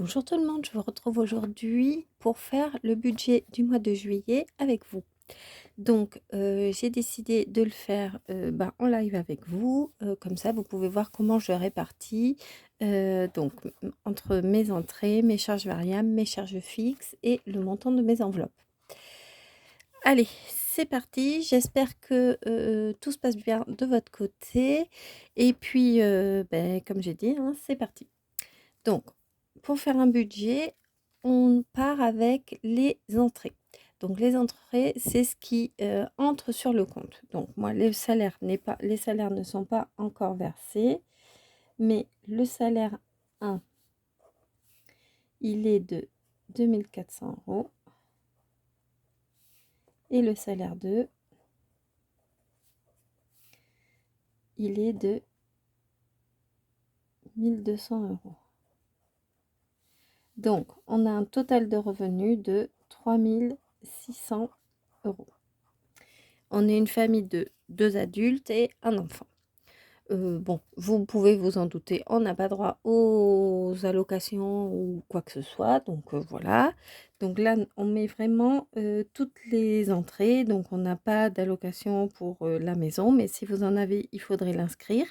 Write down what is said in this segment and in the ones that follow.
Bonjour tout le monde, je vous retrouve aujourd'hui pour faire le budget du mois de juillet avec vous. Donc, j'ai décidé de le faire en live avec vous, comme ça vous pouvez voir comment je répartis entre mes entrées, mes charges variables, mes charges fixes et le montant de mes enveloppes. Allez, c'est parti, j'espère que tout se passe bien de votre côté. Et puis, comme j'ai dit, hein, c'est parti. Donc, pour faire un budget, on part avec les entrées. Donc les entrées, c'est ce qui, entre sur le compte. Donc moi, les salaires ne sont pas encore versés, mais le salaire 1, il est de 2 400 € et le salaire 2, il est de 1 200 €. Donc on a un total de revenus de 3 600 €. On est une famille de 2 adultes et un enfant. Bon, vous pouvez vous en douter, on n'a pas droit aux allocations ou quoi que ce soit, donc voilà. Donc là, on met vraiment, toutes les entrées, donc on n'a pas d'allocation pour, la maison, mais si vous en avez, il faudrait l'inscrire.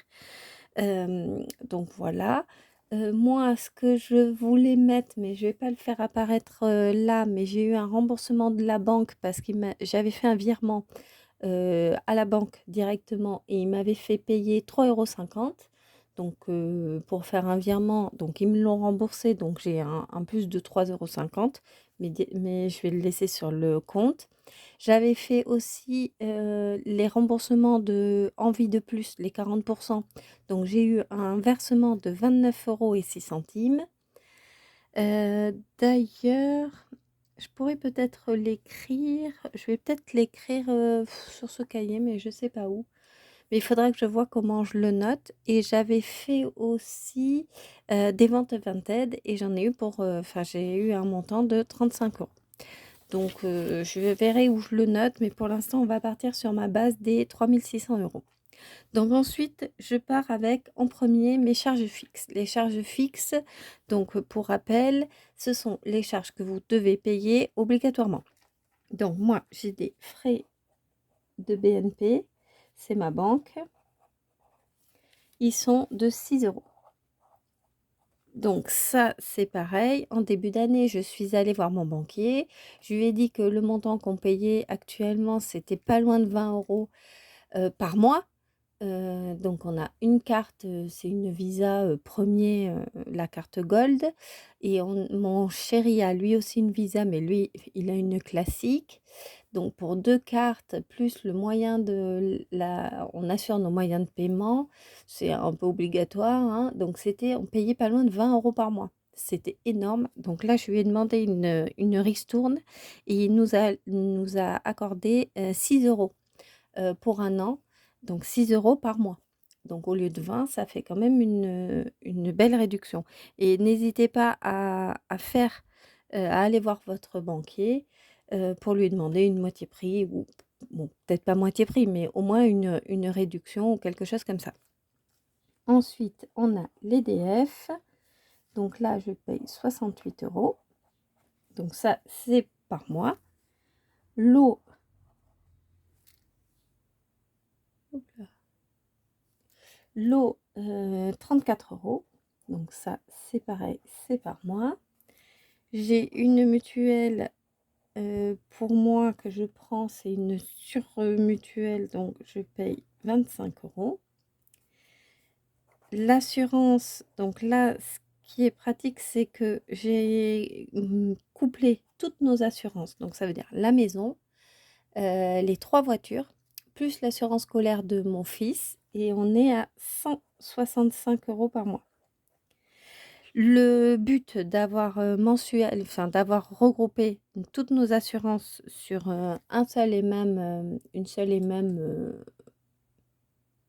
Donc voilà. Moi, ce que je voulais mettre, mais je vais pas le faire apparaître, là, mais j'ai eu un remboursement de la banque parce qu'il m'a j'avais fait un virement à la banque directement et ils m'avaient fait payer 3,50 €. Donc pour faire un virement, donc ils me l'ont remboursé, donc j'ai un plus de 3,50 €, mais je vais le laisser sur le compte. J'avais fait aussi, les remboursements de Envie de plus, les 40. Donc j'ai eu un versement de 29,06 €. D'ailleurs, je pourrais peut-être l'écrire. Je vais peut-être l'écrire, sur ce cahier, mais je sais pas où. Mais il faudra que je vois comment je le note. Et j'avais fait aussi, des ventes Vinted et j'en ai eu j'ai eu un montant de 35 €. Donc je verrai où je le note, mais pour l'instant, on va partir sur ma base des 3 600 €. Donc ensuite, je pars avec en premier mes charges fixes. Les charges fixes, donc pour rappel, ce sont les charges que vous devez payer obligatoirement. Donc moi, j'ai des frais de BNP, c'est ma banque, ils sont de 6 €. Donc ça, c'est pareil. En début d'année, je suis allée voir mon banquier. Je lui ai dit que le montant qu'on payait actuellement, c'était pas loin de 20 € par mois. Donc on a une carte, c'est une Visa, 1 la carte Gold. Et mon chéri a lui aussi une Visa, mais lui, il a une classique. Donc pour 2 cartes, plus le moyen de la on assure nos moyens de paiement, c'est un peu obligatoire, hein. Donc on payait pas loin de 20 € par mois. C'était énorme. Donc là, je lui ai demandé une ristourne et il nous a accordé, 6 €, pour un an, donc 6 € par mois. Donc au lieu de 20, ça fait quand même une belle réduction. Et n'hésitez pas à aller voir votre banquier, pour lui demander une moitié prix ou bon, peut-être pas moitié prix, mais au moins une réduction ou quelque chose comme ça. Ensuite, on a l'EDF. Donc là, je paye 68 €. Donc ça, c'est par mois. L'eau, L'eau, 34 €. Donc ça, c'est pareil, c'est par mois. J'ai une mutuelle, pour moi que je prends, c'est une surmutuelle, donc je paye 25 €. L'assurance, donc là, ce qui est pratique, c'est que j'ai, couplé toutes nos assurances. Donc ça veut dire la maison, les 3 voitures, plus l'assurance scolaire de mon fils et on est à 165 € par mois. Le but d'avoir, d'avoir regroupé toutes nos assurances sur, une seule et même,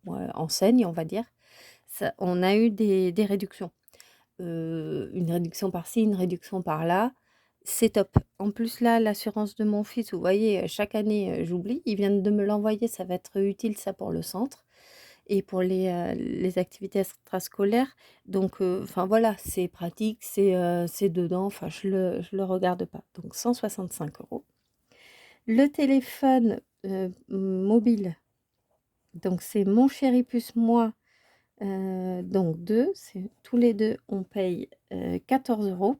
ouais, enseigne, on va dire, ça on a eu des réductions. Une réduction par-ci, une réduction par-là, c'est top. En plus, là, l'assurance de mon fils, vous voyez, chaque année, j'oublie, il vient de me l'envoyer, ça va être utile ça pour le centre. et pour les activités extrascolaires. Donc enfin voilà, c'est pratique, c'est dedans, enfin je le regarde pas. Donc 165 €. Le téléphone, mobile, donc c'est mon chéri plus moi, donc 2, c'est tous les 2 on paye, 14 €.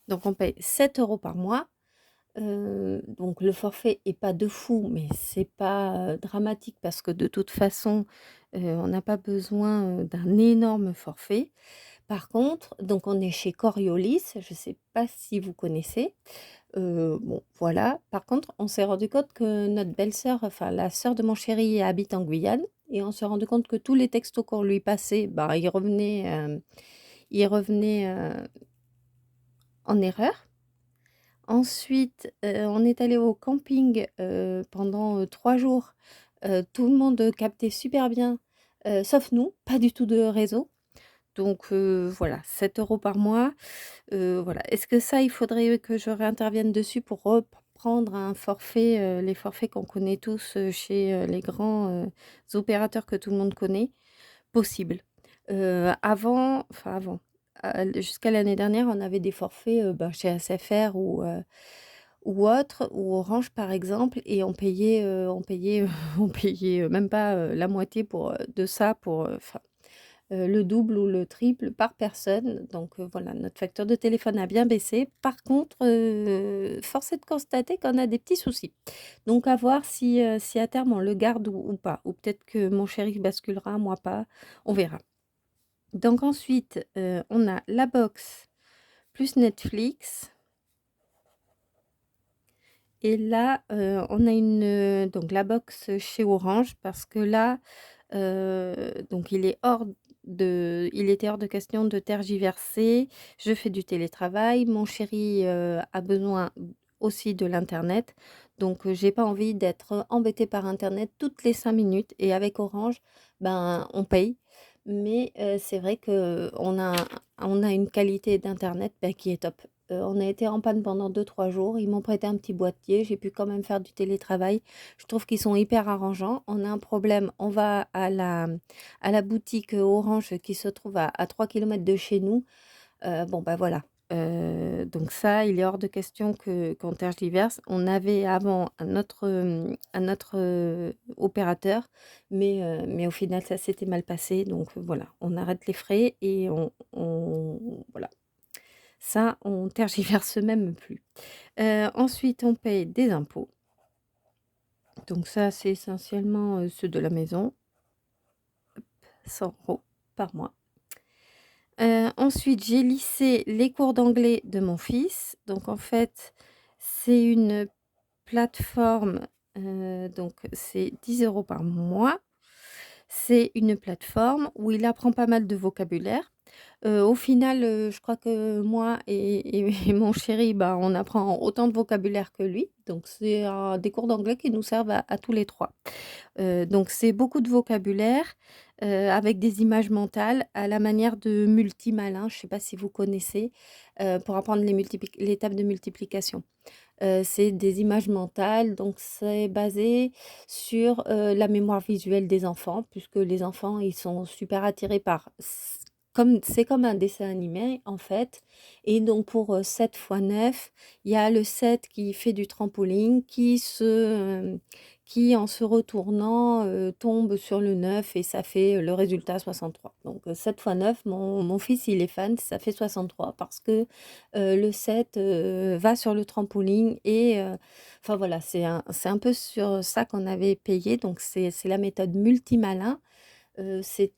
Donc on paye 7 € par mois. Donc le forfait est pas de fou, mais c'est pas, dramatique parce que de toute façon, on n'a pas besoin, d'un énorme forfait. Par contre, donc on est chez Coriolis, je ne sais pas si vous connaissez? Bon voilà. Par contre, on s'est rendu compte que notre belle-sœur, enfin la sœur de mon chéri habite en Guyane et on s'est rendu compte que tous les textos qu'on lui passait, bah, ils revenaient en erreur. Ensuite, on est allé au camping, pendant, 3 jours. Tout le monde captait super bien, sauf nous, pas du tout de réseau. Donc voilà, 7 € par mois, voilà. Est-ce que ça, il faudrait que je réintervienne dessus pour reprendre un forfait, les forfaits qu'on connaît tous, chez, les grands, opérateurs que tout le monde connaît? Possible. Avant, jusqu'à l'année dernière, on avait des forfaits, bah, chez SFR ou autre, ou Orange par exemple et on payait, même pas, la moitié de ça pour, enfin, le double ou le triple par personne. Donc voilà, notre facture de téléphone a bien baissé. Par contre, force est de constater qu'on a des petits soucis. Donc à voir si à terme on le garde ou pas. Ou peut-être que mon chéri basculera, moi pas, on verra. Donc ensuite, on a la box plus Netflix et là, on a donc la box chez Orange parce que là, donc il était hors de question de tergiverser. Je fais du télétravail, mon chéri, a besoin aussi de l'internet, donc j'ai pas envie d'être embêtée par internet toutes les 5 minutes et avec Orange, ben, on paye. Mais c'est vrai qu'on a une qualité d'internet, bah, qui est top. On a été en panne pendant 2 3 jours, ils m'ont prêté un petit boîtier, j'ai pu quand même faire du télétravail. Je trouve qu'ils sont hyper arrangeants. On a un problème, on va à la boutique, Orange qui se trouve à 3 kilomètres de chez nous. Bon, bah, voilà, donc ça, il est hors de question qu'on tergiverse. On avait avant un autre opérateur, mais au final, ça s'était mal passé, donc voilà, on arrête les frais et voilà. Ça, on tergiverse même plus. Ensuite, on paye des impôts. Donc ça, c'est essentiellement, ceux de la maison, 100 € par mois. Ensuite, j'ai lissé les cours d'anglais de mon fils. Donc en fait, c'est une plateforme, donc c'est 10 € par mois. C'est une plateforme où il apprend pas mal de vocabulaire. Au final, je crois que moi et mon chéri, bah, on apprend autant de vocabulaire que lui. Donc c'est, des cours d'anglais qui nous servent à tous les 3. Donc c'est beaucoup de vocabulaire, avec des images mentales à la manière de Multimalin, je ne sais pas si vous connaissez? Pour apprendre les tables de multiplication. C'est des images mentales, donc c'est basé sur, la mémoire visuelle des enfants, puisque les enfants, ils sont super attirés par c'est comme un dessin animé, en fait et donc pour, 7 fois 9, il y a le 7 qui fait du trampoline, qui en se retournant, tombe sur le 9 et ça fait le résultat 63. Donc 7 fois 9, mon fils, il est fan, ça fait 63 parce que le 7, va sur le trampoline et enfin voilà, c'est un peu sur ça qu'on avait payé, donc c'est la méthode Multimalin. C'est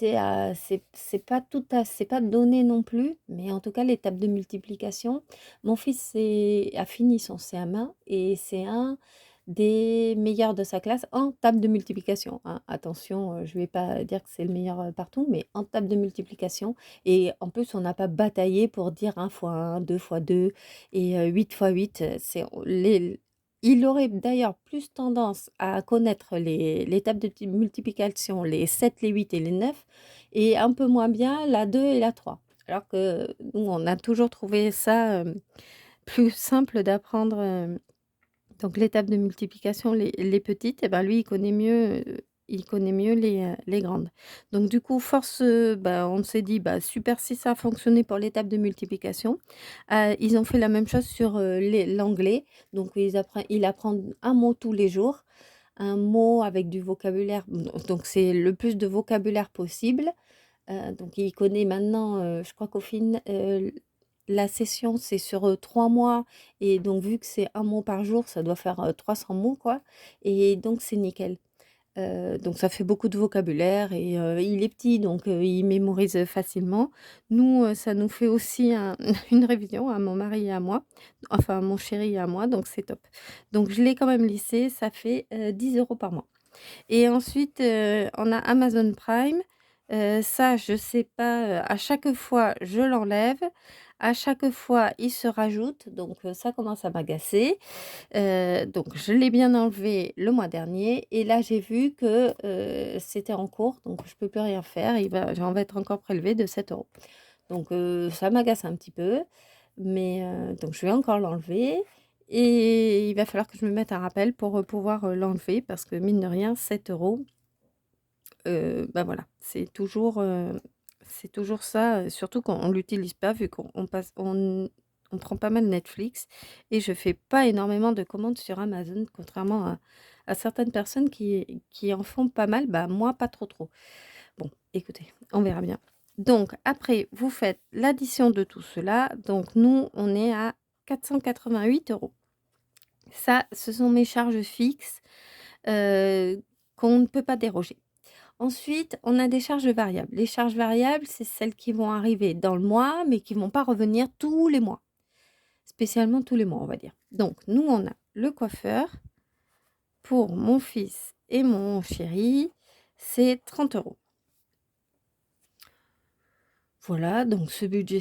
pas donné non plus, mais en tout cas les tables de multiplication, mon fils a fini son CM1 et c'est un des meilleurs de sa classe en table de multiplication, hein. Attention, je vais pas dire que c'est le meilleur, partout, mais en table de multiplication et en plus on n'a pas bataillé pour dire 1 fois 1, 2 fois 2 et 8 fois 8. C'est les Il aurait d'ailleurs plus tendance à connaître les tables de multiplication, les 7, les 8 et les 9, et un peu moins bien la 2 et la 3. Alors que nous, on a toujours trouvé ça, plus simple d'apprendre, donc les tables de multiplication, les petites, et ben lui, il connaît mieux, il connaît mieux les grandes. Donc du coup, on s'est dit: «Bah, super, si ça a fonctionné pour l'étape de multiplication». Ils ont fait la même chose sur, l'anglais. Donc il apprend un mot tous les jours, un mot avec du vocabulaire, donc c'est le plus de vocabulaire possible. Donc il connaît maintenant, je crois la session, c'est sur, 3 mois, et donc vu que c'est un mot par jour, ça doit faire, 300 mots, quoi, et donc c'est nickel. Donc ça fait beaucoup de vocabulaire, et il est petit, donc il mémorise facilement. Nous, ça nous fait aussi une révision à mon mari et à moi, enfin à mon chéri et à moi, donc c'est top. Donc je l'ai quand même lissé, ça fait, 10 € par mois. Et ensuite, on a Amazon Prime. Ça, je sais pas, à chaque fois, je l'enlève. À chaque fois, il se rajoute, donc ça commence à m'agacer. Donc je l'ai bien enlevé le mois dernier, et là, j'ai vu que, c'était en cours, donc je peux plus rien faire. J'en vais être encore prélevé de 7 €. Donc ça m'agace un petit peu, mais donc je vais encore l'enlever, et il va falloir que je me mette un rappel pour, pouvoir, l'enlever, parce que mine de rien 7 €, bah, voilà, c'est toujours ça, surtout quand on l'utilise pas, vu qu'on on prend pas mal Netflix, et je fais pas énormément de commandes sur Amazon, contrairement à certaines personnes qui en font pas mal. Bah, moi pas trop. Bon, écoutez, on verra bien. Donc après, vous faites l'addition de tout cela. Donc nous, on est à 488 €. Ça, ce sont mes charges fixes, heu, qu'on ne peut pas déroger. Ensuite, on a des charges variables. Les charges variables, c'est celles qui vont arriver dans le mois, mais qui vont pas revenir tous les mois, spécialement tous les mois, on va dire. Donc nous, on a le coiffeur pour mon fils et mon chéri, c'est 30 €. Voilà, donc ce budget,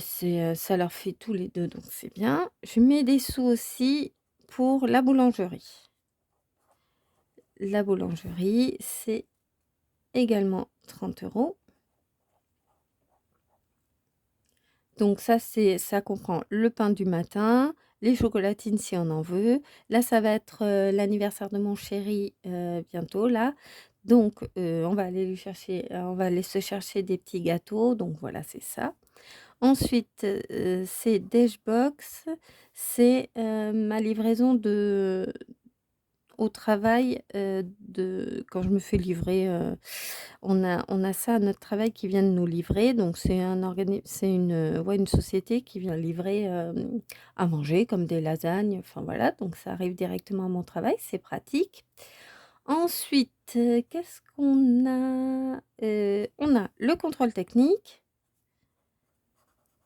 ça leur fait tous les 2, donc c'est bien. Je mets des sous aussi pour la boulangerie. La boulangerie, c'est également 30 €. Donc ça comprend le pain du matin, les chocolatines si on en veut. Là, ça va être, l'anniversaire de mon chéri, bientôt là. Donc on va aller se chercher des petits gâteaux, donc voilà, c'est ça. Ensuite, c'est Dashbox, c'est, ma livraison au travail, de quand je me fais livrer, on a ça à notre travail qui vient de nous livrer. Donc c'est une société qui vient livrer, à manger comme des lasagnes, enfin voilà, donc ça arrive directement à mon travail, c'est pratique. Ensuite, qu'est-ce qu'on a? On a le contrôle technique.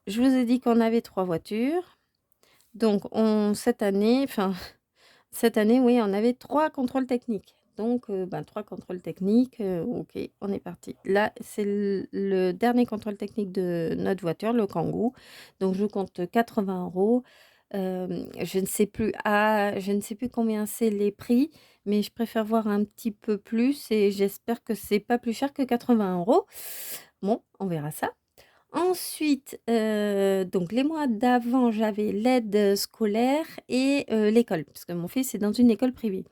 Je vous ai dit qu'on avait 3 voitures. Donc cette année, oui, on avait 3 contrôles techniques. Donc 3 contrôles techniques, OK, on est parti. Là, c'est le dernier contrôle technique de notre voiture, le Kangoo. Donc je compte 80 €. Je ne sais plus combien c'est les prix, mais je préfère voir un petit peu plus, et j'espère que c'est pas plus cher que 80 €. Bon, on verra ça. Ensuite, donc les mois d'avant, j'avais l'aide scolaire et l'école, parce que mon fils est dans une école privée.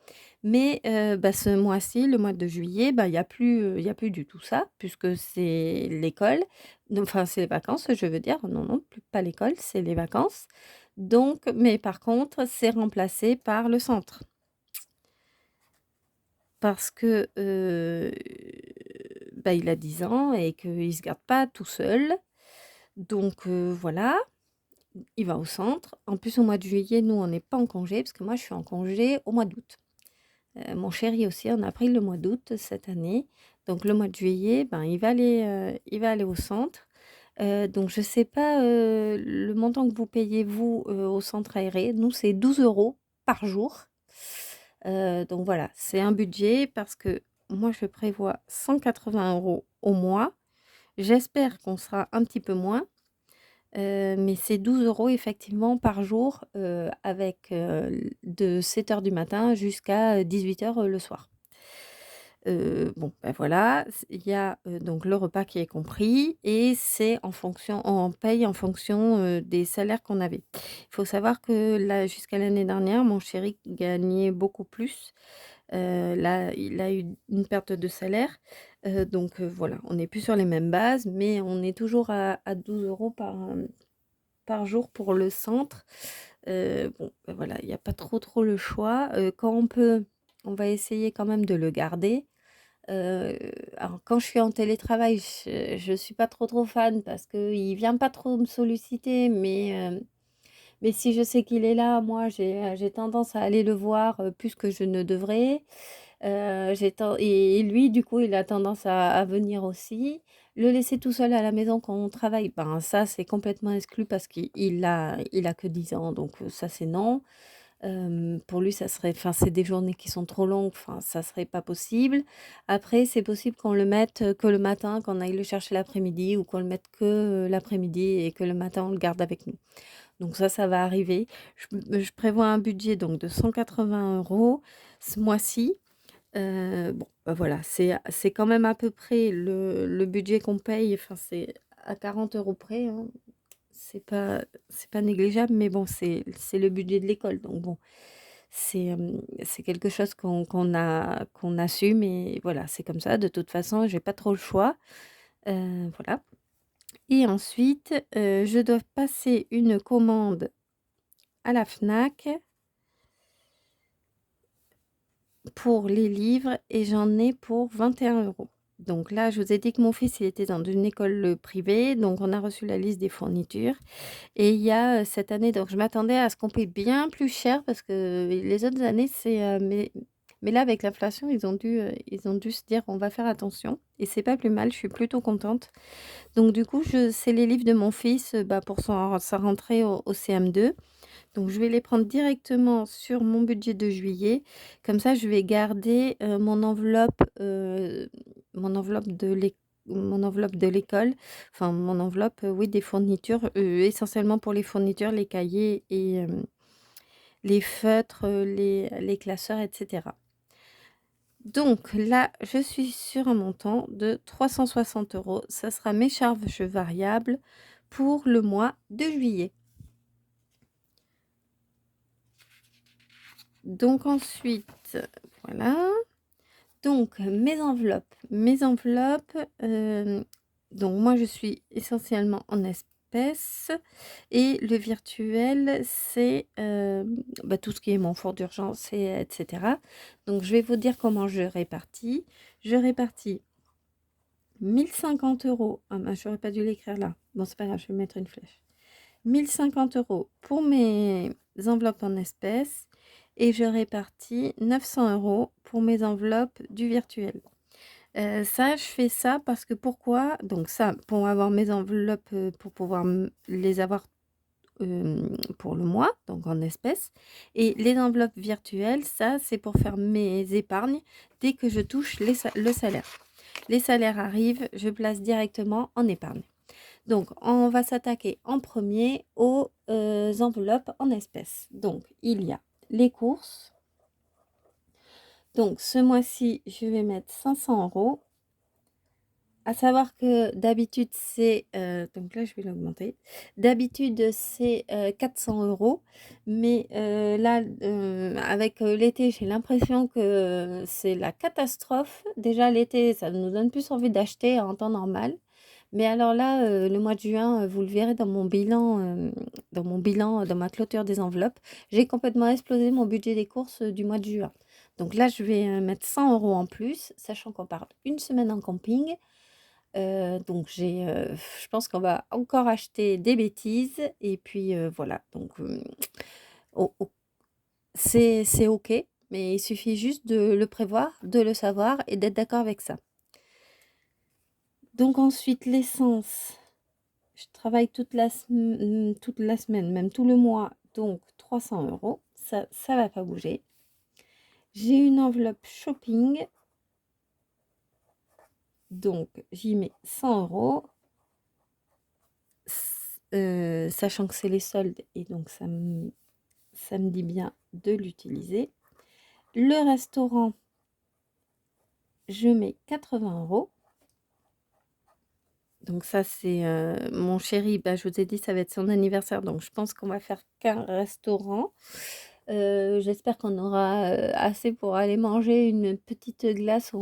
Mais ce mois-ci, le mois de juillet, il y a plus du tout ça, puisque c'est l'école, donc enfin, c'est les vacances, je veux dire. Non, non, plus pas l'école, c'est les vacances. Donc mais par contre, c'est remplacé par le centre, parce que, il a 10 ans et qu'il se garde pas tout seul. Donc voilà. Il va au centre. En plus, au mois de juillet, nous, on n'est pas en congé, parce que moi, je suis en congé au mois d'août. Mon chéri aussi, on a pris le mois d'août cette année. Donc le mois de juillet, il va aller au centre. Donc je ne sais pas, le montant que vous payez vous, au centre aéré. Nous, c'est 12 € par jour. Donc voilà, c'est un budget, parce que moi, je prévois 180 € au mois. J'espère qu'on sera un petit peu moins. Mais c'est 12 € effectivement par jour, avec, de 7 heures du matin jusqu'à 18 heures le soir. Bon, voilà, il y a, donc le repas qui est compris, et c'est on paye en fonction, des salaires qu'on avait. Il faut savoir que là, jusqu'à l'année dernière, mon chéri gagnait beaucoup plus. Là, il a eu une perte de salaire, donc voilà, on n'est plus sur les mêmes bases, mais on est toujours à 12 € par jour pour le centre. Bon, bah, voilà, il y a pas trop le choix. Quand on peut, on va essayer quand même de le garder. Heu, alors quand je suis en télétravail, je suis pas trop fan parce qu'il vient pas trop me solliciter, mais si je sais qu'il est là, moi, j'ai tendance à aller le voir, plus que je ne devrais. J'ai ten et lui, du coup, il a tendance à venir aussi. Le laisser tout seul à la maison quand on travaille, ben, ça, c'est complètement exclu parce qu'il a que 10 ans, donc ça, c'est non. Pour lui, ça serait enfin, c'est des journées qui sont trop longues, enfin, ça serait pas possible. Après, c'est possible qu'on le mette, que le matin, qu'on aille le chercher l'après-midi ou qu'on le mette que, l'après-midi et que le matin, on le garde avec nous. Donc ça va arriver. Je prévois un budget donc de 180 € ce mois-ci. Bon, bah, voilà, c'est quand même à peu près le budget qu'on paye, enfin, c'est à 40 € près, hein. C'est pas négligeable, mais bon, c'est le budget de l'école, donc bon, c'est quelque chose qu'on assume et voilà, c'est comme ça. De toute façon, j'ai pas trop le choix, voilà. Et ensuite, je dois passer une commande à la Fnac pour les livres et j'en ai pour 21 €. Donc là, je vous ai dit que mon fils, il était dans une école, privée, donc on a reçu la liste des fournitures et il y a, cette année, donc je m'attendais à ce qu'on paye bien plus cher parce que les autres années, mais là, avec l'inflation, ils ont dû se dire: «On va faire attention» et c'est pas plus mal, je suis plutôt contente. Donc du coup, c'est les livres de mon fils, bah, pour sa rentrée au CM2. Donc je vais les prendre directement sur mon budget de juillet. Comme ça, je vais garder, mon enveloppe de l'école, enfin mon enveloppe, oui, des fournitures, essentiellement pour les fournitures, les cahiers et les feutres, les classeurs et cetera. Donc là, je suis sur un montant de 360 €. Ça sera mes charges variables pour le mois de juillet. Donc ensuite, voilà. Donc mes enveloppes, donc moi je suis essentiellement en espèces et le virtuel c'est, bah, tout ce qui est mon fonds d'urgence et et Donc je vais vous dire comment je répartis. Je répartis 1 050 €. Ah bah, j'aurais pas dû l'écrire là. Bon, c'est pas grave, je vais mettre une flèche. 1 050 € pour mes enveloppes en espèces et je répartis 900 € pour mes enveloppes du virtuel. Ça, je fais ça parce que pourquoi? Donc ça, pour avoir mes enveloppes, pour pouvoir les avoir, pour le mois, donc en espèces et les enveloppes virtuelles, ça, c'est pour faire mes épargnes dès que je touche le salaire. Les salaires arrivent, je place directement en épargne. Donc, on va s'attaquer en premier aux enveloppes en espèces. Donc, il y a les courses. Donc, ce mois-ci, je vais mettre 500 €. À savoir que d'habitude, donc là, je vais l'augmenter. D'habitude, c'est 400 €. Mais là, avec l'été, j'ai l'impression que c'est la catastrophe. Déjà, l'été, ça nous donne plus envie d'acheter en temps normal. Mais alors là, le mois de juin, vous le verrez dans ma clôture des enveloppes, j'ai complètement explosé mon budget des courses, du mois de juin. Donc là, je vais, mettre 100 € en plus, sachant qu'on part une semaine en camping. Donc je pense qu'on va encore acheter des bêtises et puis, voilà. Donc, o c'est OK, mais il suffit juste de le prévoir, de le savoir et d'être d'accord avec ça. Donc ensuite l'essence. Je travaille toute la semaine, même tout le mois, donc 300 €. Ça va pas bouger. J'ai une enveloppe shopping, donc j'y mets 100 €, sachant que c'est les soldes et donc ça me dit bien de l'utiliser. Le restaurant, je mets 80 €. Donc ça, c'est, mon chéri, bah, je vous ai dit, ça va être son anniversaire, donc je pense qu'on va faire qu'un restaurant. J'espère qu'on aura, assez pour aller manger une petite glace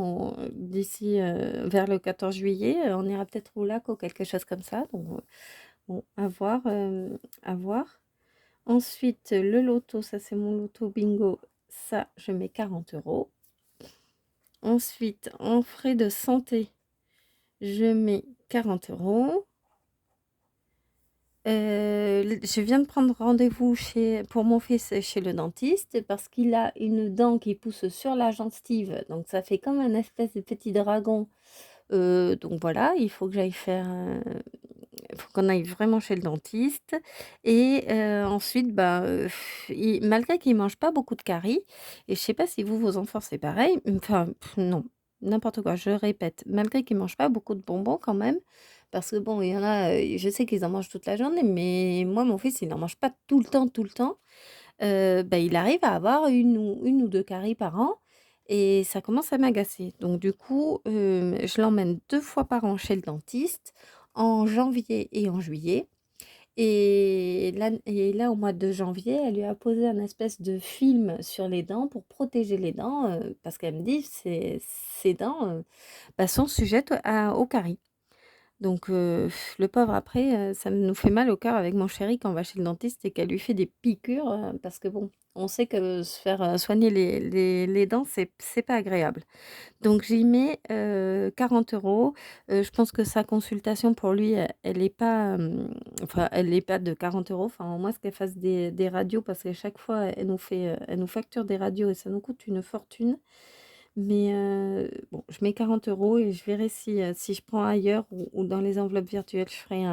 d'ici, vers le 14 juillet. On ira peut-être au lac ou quelque chose comme ça, donc bon, à voir, à voir. Ensuite, le loto, ça c'est mon loto bingo, ça je mets 40 €. Ensuite, en frais de santé, je mets 40 €. Je viens de prendre rendez-vous pour mon fils chez le dentiste parce qu'il a une dent qui pousse sur la gencive, donc ça fait comme un espèce de petit dragon. Donc voilà, il faut qu'on aille vraiment chez le dentiste et ensuite, bah, malgré qu'il mange pas beaucoup de caries et je sais pas si vos enfants, c'est pareil, enfin, non, n'importe quoi, je répète, malgré qu'ils mangent pas beaucoup de bonbons quand même, parce que bon, il y en a, je sais qu'ils en mangent toute la journée, mais moi, mon fils, il n'en mange pas tout le temps. Bah, il arrive à avoir une ou 2 caries par an et ça commence à m'agacer. Donc du coup, je l'emmène 2 fois par an chez le dentiste, en janvier et en juillet et là, au mois de janvier, elle lui a posé un espèce de film sur les dents pour protéger les dents, parce qu'elle me dit: «Ces dents, bah, sont sujettes aux caries». Donc le pauvre après, ça nous fait mal au cœur avec mon chéri quand on va chez le dentiste et qu'elle lui fait des piqûres, parce que bon, on sait que se faire, soigner les dents, c'est pas agréable. Donc j'y mets, 40 €. Je pense que sa consultation pour lui, elle est pas, enfin elle est pas de 40 €. Enfin au moins ce qu'elle fasse des radios parce qu'à chaque fois elle nous facture des radios et ça nous coûte une fortune. Mais bon, je mets 40 € et je verrai si je prends ailleurs ou dans les enveloppes virtuelles, je ferai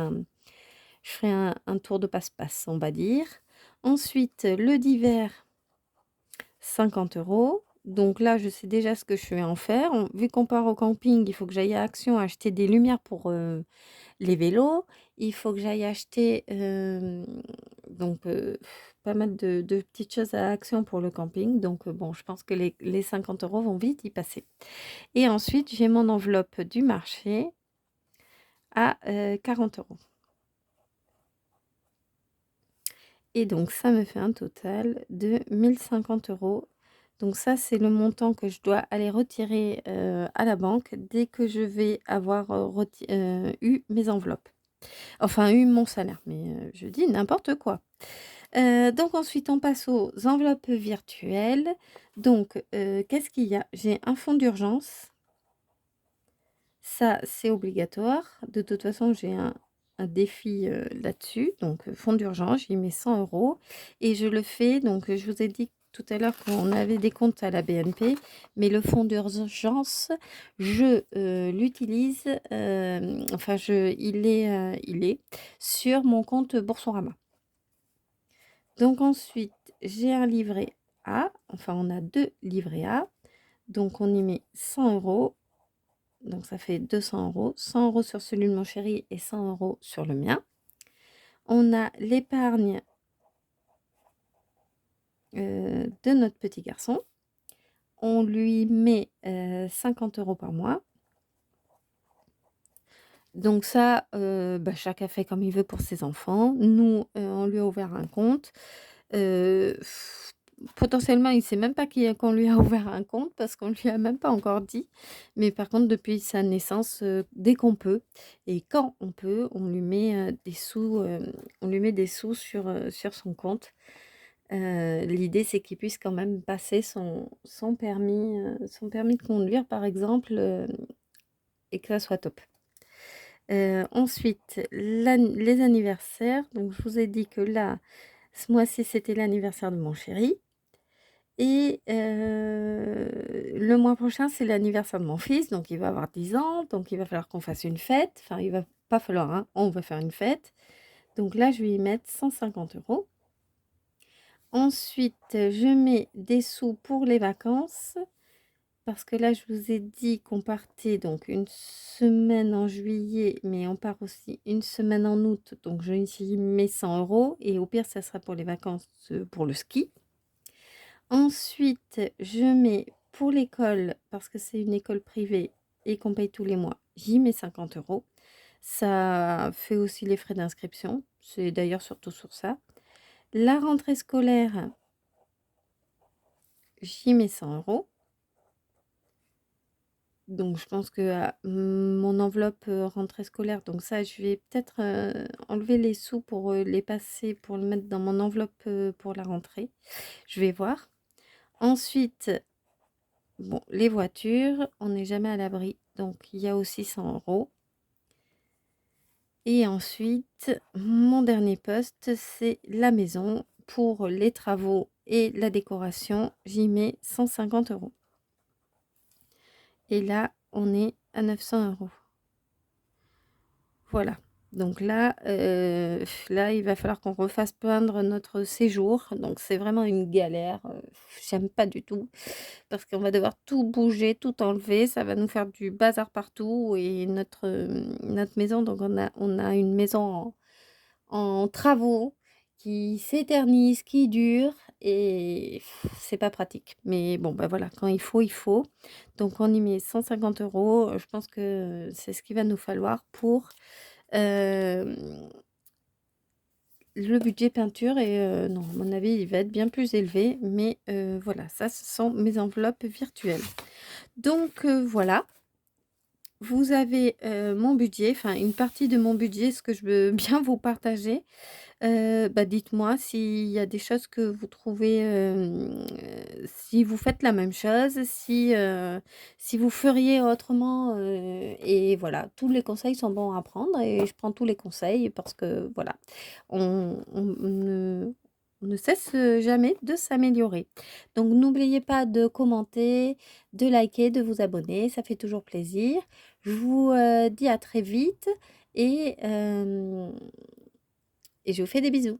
un tour de passe-passe, on va dire. Ensuite, le divers, 50 €. Donc là, je sais déjà ce que je vais en faire. Vu qu'on part au camping, il faut que j'aille à Action acheter des lumières pour les vélos. Il faut que j'aille acheter donc pas mal de petites choses à Action pour le camping. Donc bon, je pense que les 50 € vont vite y passer. Et ensuite, j'ai mon enveloppe du marché à 40 €. Et donc ça me fait un total de 1 050 €. Donc ça, c'est le montant que je dois aller retirer, à la banque dès que je vais avoir, eu mes enveloppes. Enfin, eu mon salaire, mais je dis n'importe quoi. Donc ensuite, on passe aux enveloppes virtuelles. Donc qu'est-ce qu'il y a? J'ai un fonds d'urgence. Ça, c'est obligatoire. De toute façon, j'ai un défi, là-dessus, donc fonds d'urgence, j'y mets 100 € et je le fais donc je vous ai dit tout à l'heure qu'on avait des comptes à la BNP, mais le fonds d'urgence, l'utilise, enfin il est sur mon compte Boursorama. Donc ensuite, j'ai un livret A, enfin on a 2 livrets A, donc on y met 100 €. Donc ça fait 200 €, 100 € sur celui de mon chéri et 100 € sur le mien. On a l'épargne, de notre petit garçon. On lui met, 50 € par mois. Donc ça, bah, chacun fait comme il veut pour ses enfants. Nous, on lui a ouvert un compte. Heu, Potentiellement, il sait même pas qu'on lui a ouvert un compte parce qu'on lui a même pas encore dit. Mais par contre, depuis sa naissance, dès qu'on peut et quand on peut, on lui met des sous sur son compte. L'idée, c'est qu'il puisse quand même passer son permis de conduire, par exemple, et que ça soit top. Ensuite, les anniversaires, donc je vous ai dit que là, ce mois-ci, c'était l'anniversaire de mon chéri et le mois prochain, c'est l'anniversaire de mon fils, donc il va avoir 10 ans, donc il va falloir qu'on fasse une fête. Enfin, il va pas falloir, hein, on va faire une fête. Donc là, je vais y mettre 150 €. Ensuite, je mets des sous pour les vacances. Parce que là, je vous ai dit qu'on partait donc une semaine en juillet, mais on part aussi une semaine en août, donc je y mets 100 € et au pire, ça sera pour les vacances, pour le ski. Ensuite, je mets pour l'école, parce que c'est une école privée et qu'on paye tous les mois, j'y mets 50 €. Ça fait aussi les frais d'inscription, c'est d'ailleurs surtout sur ça. La rentrée scolaire, j'y mets 100 €. Donc je pense que mon enveloppe rentrée scolaire, donc ça, je vais peut-être enlever les sous pour les passer, pour le mettre dans mon enveloppe pour la rentrée. Je vais voir. Ensuite, bon, les voitures, on n'est jamais à l'abri, donc il y a aussi 100 €. Et ensuite, mon dernier poste, c'est la maison. Pour les travaux et la décoration, j'y mets 150 €. Et là, on est à 900 €. Voilà. Donc là, là, il va falloir qu'on refasse peindre notre séjour. Donc c'est vraiment une galère, j'aime pas du tout parce qu'on va devoir tout bouger, tout enlever. Ça va nous faire du bazar partout et notre maison, donc on a une maison en travaux qui s'éternise, qui dure et c'est pas pratique. Mais bon, bah, voilà, quand il faut, il faut. Donc on y met 150 €, je pense que c'est ce qu'il va nous falloir pour, hem, le budget peinture et non, à mon avis, il va être bien plus élevé, mais voilà, ça, ce sont mes enveloppes virtuelles. Donc voilà. Vous avez, mon budget, enfin une partie de mon budget, ce que je veux bien vous partager. Bah, dites-moi s'il y a des choses que vous trouvez, si vous faites la même chose, si vous feriez autrement, et voilà, tous les conseils sont bons à prendre et je prends tous les conseils parce que voilà, on ne cesse, jamais de s'améliorer. Donc n'oubliez pas de commenter, de liker, de vous abonner, ça fait toujours plaisir. Je vous, dis à très vite et je vous fais des bisous.